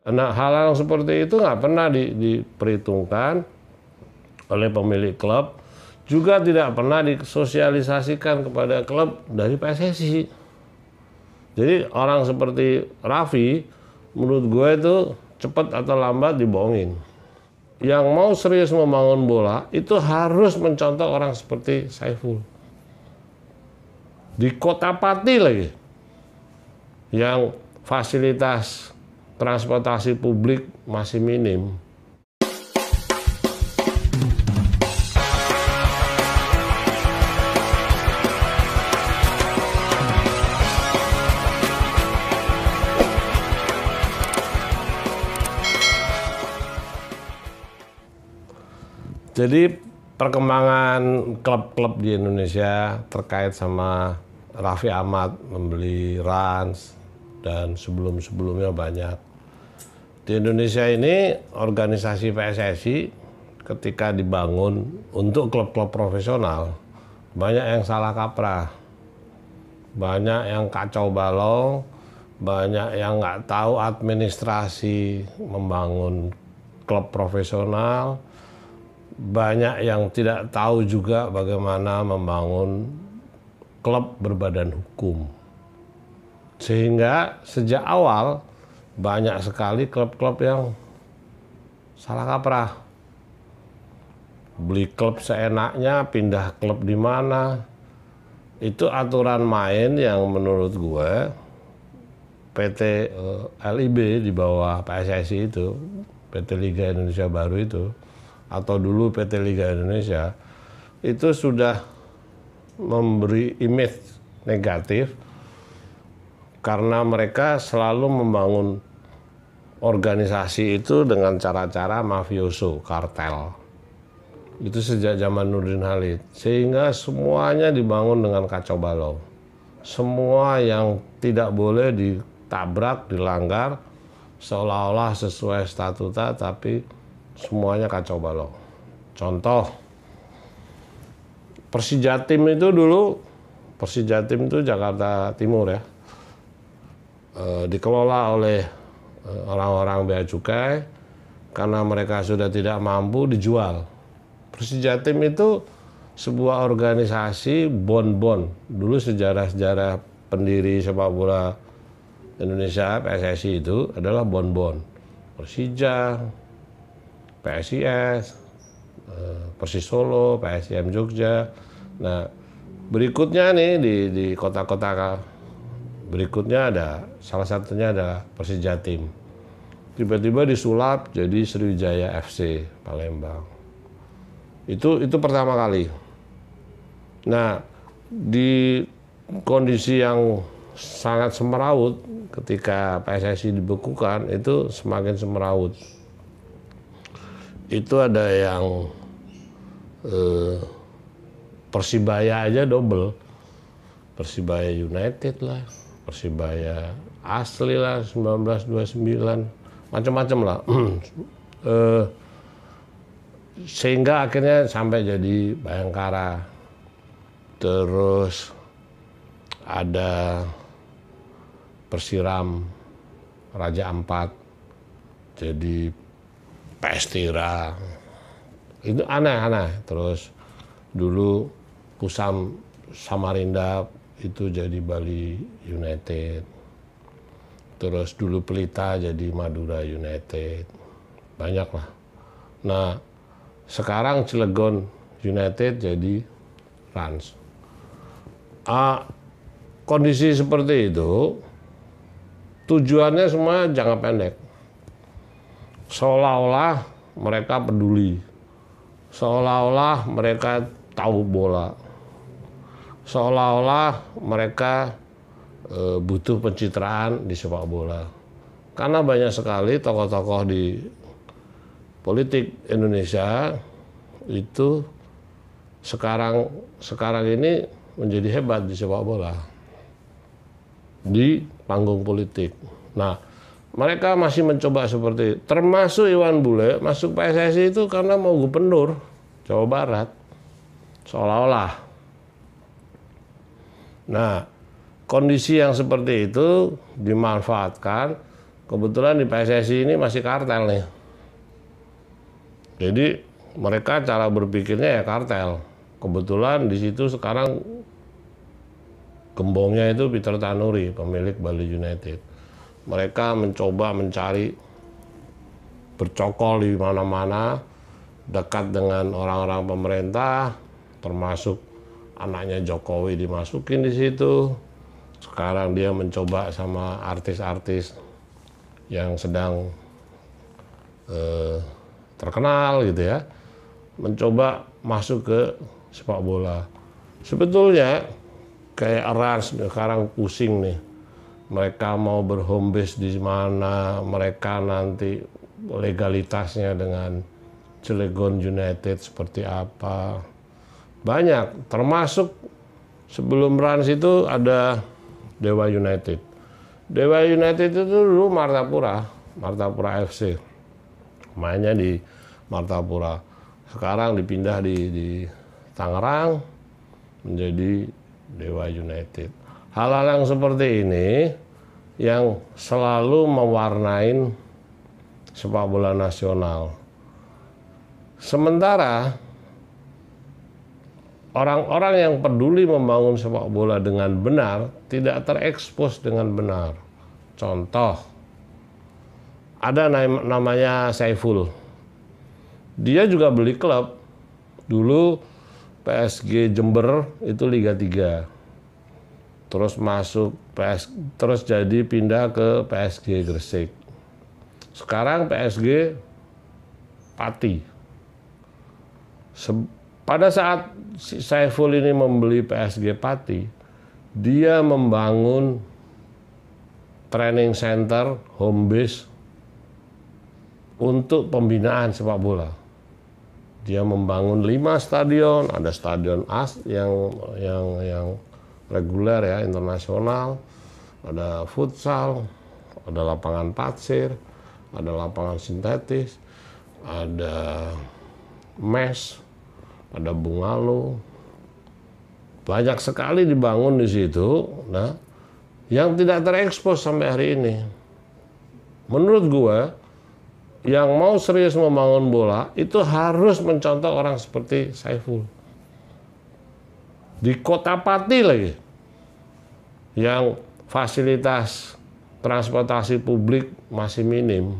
Nah, hal-hal seperti itu nggak pernah diperhitungkan oleh pemilik klub, juga tidak pernah disosialisasikan kepada klub dari PSSI. Jadi orang seperti Raffi, menurut gue itu cepat atau lambat dibohongin. Yang mau serius membangun bola itu harus mencontoh orang seperti Saiful. Di Kota Pati lagi, yang fasilitas transportasi publik masih minim. Jadi perkembangan klub-klub di Indonesia terkait sama Raffi Ahmad membeli Rans dan sebelum-sebelumnya banyak. Di Indonesia ini organisasi PSSI ketika dibangun untuk klub-klub profesional banyak yang salah kaprah, banyak yang kacau balau, banyak yang nggak tahu administrasi membangun klub profesional, banyak yang tidak tahu juga bagaimana membangun klub berbadan hukum. Sehingga sejak awal banyak sekali klub-klub yang salah kaprah. Beli klub seenaknya, pindah klub di mana. Itu aturan main yang menurut gue PT LIB di bawah PSSI itu, PT Liga Indonesia Baru itu, atau dulu PT Liga Indonesia, itu sudah memberi image negatif karena mereka selalu membangun organisasi itu dengan cara-cara mafioso, kartel. Itu sejak zaman Nurdin Halid, sehingga semuanya dibangun dengan kacau balau. Semua yang tidak boleh ditabrak, dilanggar, seolah-olah sesuai statuta, tapi semuanya kacau balau. Contoh, Persijatim itu dulu, Persijatim itu Jakarta Timur ya, dikelola oleh orang-orang bea cukai, karena mereka sudah tidak mampu dijual. Persijatim itu sebuah organisasi bon-bon. Dulu sejarah-sejarah pendiri sepak bola Indonesia, PSSI itu adalah bon-bon. Persija, PSIS, Persis Solo, PSIM Jogja. Nah, berikutnya nih di kota-kota berikutnya ada, salah satunya adalah Persijatim. Tiba-tiba disulap jadi Sriwijaya FC Palembang. Itu pertama kali. Nah, di kondisi yang sangat semeraut ketika PSSI dibekukan, itu semakin semeraut. Itu ada yang Persibaya aja double, Persibaya United lah, Persibaya asli lah 1929, macam-macam lah. Sehingga akhirnya sampai jadi Bayangkara. Terus ada Persiram Raja Ampat jadi PS Tira. Itu aneh-aneh. Terus dulu Pusam Samarinda itu jadi Bali United. Terus dulu Pelita jadi Madura United. Banyak lah. Nah, sekarang Cilegon United jadi Rans. Kondisi seperti itu tujuannya semua jangka pendek. Seolah-olah mereka peduli, seolah-olah mereka tahu bola, seolah-olah mereka butuh pencitraan di sepak bola. Karena banyak sekali tokoh-tokoh di politik Indonesia itu sekarang ini menjadi hebat di sepak bola, di panggung politik. Nah, mereka masih mencoba seperti itu. Termasuk Iwan Bule masuk PSSI itu karena mau gubernur Jawa Barat, seolah-olah. Nah, kondisi yang seperti itu dimanfaatkan kebetulan di PSSI ini masih kartel nih. Jadi mereka cara berpikirnya ya kartel. Kebetulan di situ sekarang gembongnya itu Peter Tanuri, pemilik Bali United. Mereka mencoba mencari, bercokol di mana-mana, dekat dengan orang-orang pemerintah, termasuk anaknya Jokowi dimasukin di situ. Sekarang dia mencoba sama artis-artis yang sedang terkenal gitu ya, mencoba masuk ke sepak bola. Sebetulnya kayak Rans sekarang pusing nih, mereka mau berhome base di mana, mereka nanti legalitasnya dengan Cilegon United seperti apa. Banyak, termasuk sebelum Rans itu ada Dewa United. Dewa United itu dulu Martapura FC. Mainnya di Martapura. Sekarang dipindah di Tangerang menjadi Dewa United. Hal-hal yang seperti ini yang selalu mewarnai sepak bola nasional. Sementara orang-orang yang peduli membangun sepak bola dengan benar tidak terekspos dengan benar. Contoh, ada namanya Saiful. Dia juga beli klub. Dulu PSG Jember itu Liga 3. Terus masuk terus jadi pindah ke PSG Gresik. Sekarang PSG Pati. Pada saat Saiful ini membeli PSG Pati, dia membangun training center, home base untuk pembinaan sepak bola. Dia membangun 5 stadion, ada stadion yang reguler ya, internasional, ada futsal, ada lapangan pasir, ada lapangan sintetis, ada mes, ada bungalow. Banyak sekali dibangun di situ, nah, yang tidak terekspos sampai hari ini. Menurut gua, yang mau serius membangun bola itu harus mencontoh orang seperti Saiful. Di Kota Pati lagi, yang fasilitas transportasi publik masih minim.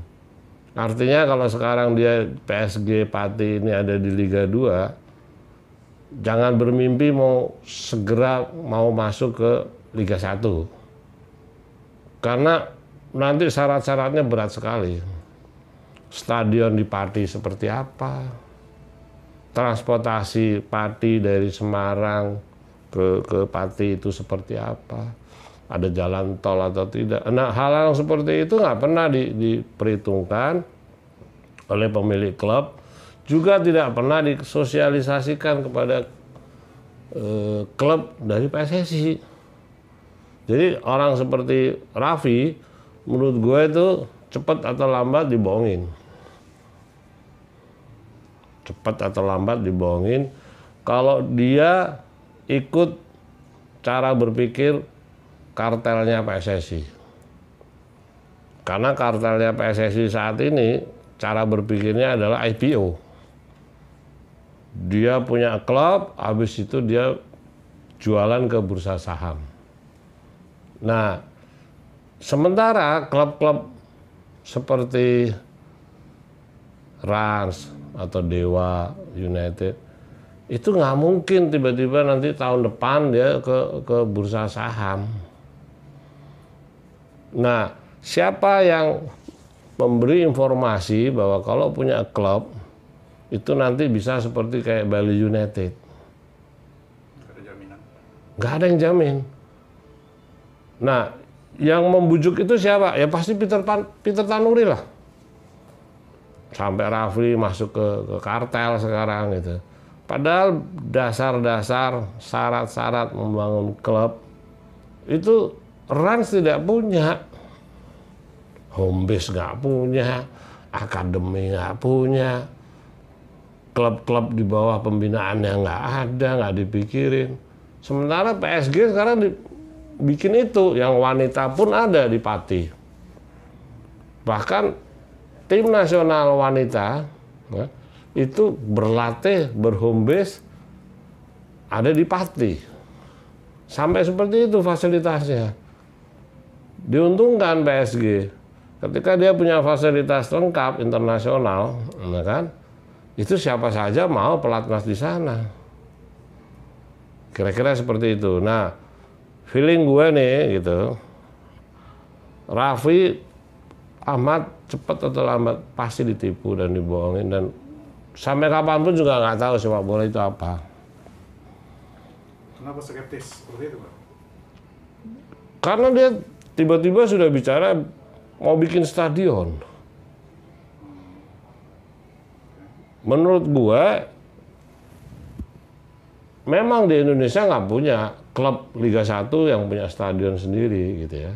Artinya kalau sekarang dia PSG Pati ini ada di Liga 2, jangan bermimpi mau segera mau masuk ke Liga 1. Karena nanti syarat-syaratnya berat sekali. Stadion di Pati seperti apa? Transportasi Pati dari Semarang ke Pati itu seperti apa? Ada jalan tol atau tidak? Nah, hal-hal seperti itu nggak pernah diperhitungkan oleh pemilik klub, juga tidak pernah disosialisasikan kepada klub dari PSSI. Jadi orang seperti Raffi, menurut gue itu cepat atau lambat dibohongin. Cepat atau lambat dibohongin kalau dia ikut cara berpikir kartelnya PSSI. Karena kartelnya PSSI saat ini cara berpikirnya adalah IPO. Dia punya klub, habis itu dia jualan ke bursa saham. Nah, sementara klub-klub seperti Rans atau Dewa United itu nggak mungkin tiba-tiba nanti tahun depan dia ke bursa saham. Nah, siapa yang memberi informasi bahwa kalau punya klub itu nanti bisa seperti kayak Bali United? Nggak ada jaminan. Nggak ada yang jamin. Nah, yang membujuk itu siapa? Ya pasti Peter Tanuri lah. Sampai Raffi masuk ke kartel sekarang gitu. Padahal dasar-dasar syarat-syarat membangun klub itu Rans tidak punya. Home base nggak punya, akademi nggak punya, klub-klub di bawah pembinaannya nggak ada, nggak dipikirin. Sementara PSG sekarang bikin itu, yang wanita pun ada di Pati. Bahkan tim nasional wanita ya, itu berlatih, berhome base ada di Pati. Sampai seperti itu fasilitasnya. Diuntungkan PSG ketika dia punya fasilitas lengkap internasional, ya kan? Itu siapa saja mau pelatnas di sana. Kira-kira seperti itu. Nah, feeling gue nih gitu, Raffi Ahmad cepat atau lambat pasti ditipu dan dibohongin, dan sampai kapanpun juga nggak tahu sepak bola itu apa. Kenapa skeptis seperti itu, Pak? Karena dia tiba-tiba sudah bicara mau bikin stadion. Menurut gue, memang di Indonesia nggak punya klub Liga 1 yang punya stadion sendiri gitu ya.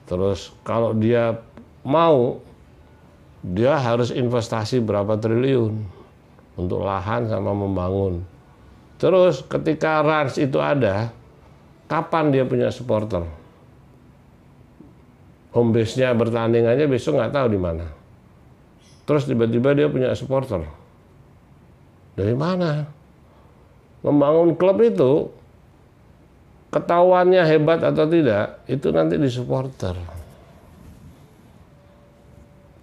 Terus kalau dia mau, dia harus investasi berapa triliun untuk lahan sama membangun. Terus ketika Rans itu ada, kapan dia punya supporter? Home base-nya bertanding aja besok nggak tahu di mana. Terus tiba-tiba dia punya supporter. Dari mana? Membangun klub itu, ketahuannya hebat atau tidak, itu nanti di supporter.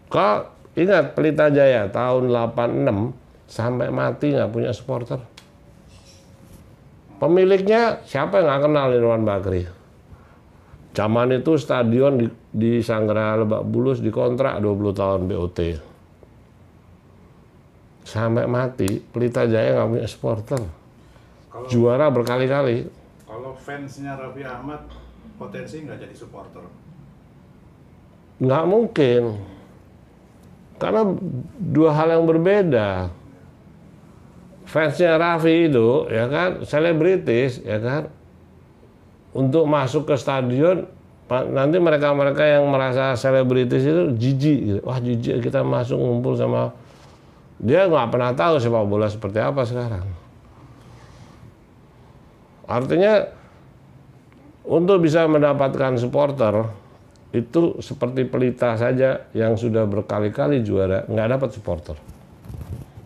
Kau ingat Pelita Jaya tahun 86 sampai mati nggak punya supporter. Pemiliknya siapa yang nggak kenal Irwan Bakri? Zaman itu stadion di Sanggeraya Lebak Bulus dikontrak 20 tahun BOT. Sampai mati Pelita Jaya nggak punya supporter. Juara berkali-kali. Kalau fansnya Raffi Ahmad potensi nggak jadi supporter? Nggak mungkin. Karena dua hal yang berbeda. Fansnya Raffi itu ya kan selebritis ya kan, untuk masuk ke stadion nanti mereka-mereka yang merasa selebritis itu jijik gitu. Wah jijik kita masuk ngumpul sama dia, nggak pernah tahu sepak bola seperti apa sekarang. Artinya untuk bisa mendapatkan supporter itu seperti Pelita saja yang sudah berkali-kali juara nggak dapat supporter.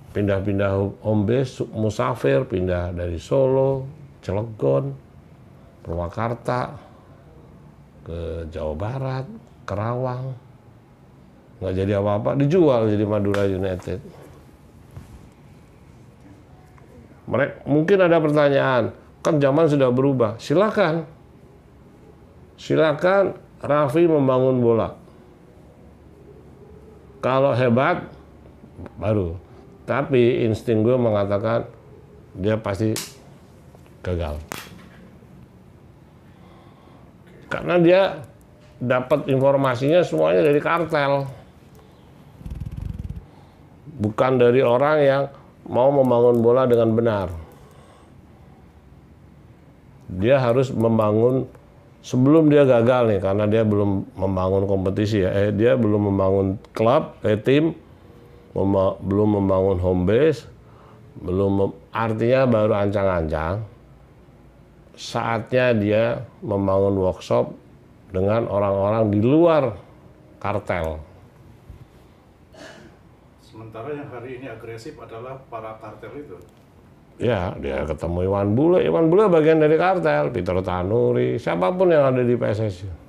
Pindah-pindah home base, musafir, pindah dari Solo, Cilegon, Purwakarta, ke Jawa Barat, Kerawang. Nggak jadi apa-apa, dijual jadi Madura United. Mungkin ada pertanyaan, kan zaman sudah berubah. Silakan Raffi membangun bola. Kalau hebat, baru. Tapi insting gue mengatakan dia pasti gagal. Karena dia dapat informasinya semuanya dari kartel. Bukan dari orang yang mau membangun bola dengan benar. Dia harus membangun sebelum dia gagal nih, karena dia belum membangun kompetisi ya. Dia belum membangun klub, tim. Belum membangun home base, artinya baru ancang-ancang. Saatnya dia membangun workshop dengan orang-orang di luar kartel. Sementara yang hari ini agresif adalah para kartel itu. Ya, dia ketemu Iwan Bule. Iwan Bule bagian dari kartel, Peter Tanuri, siapapun yang ada di PSSI.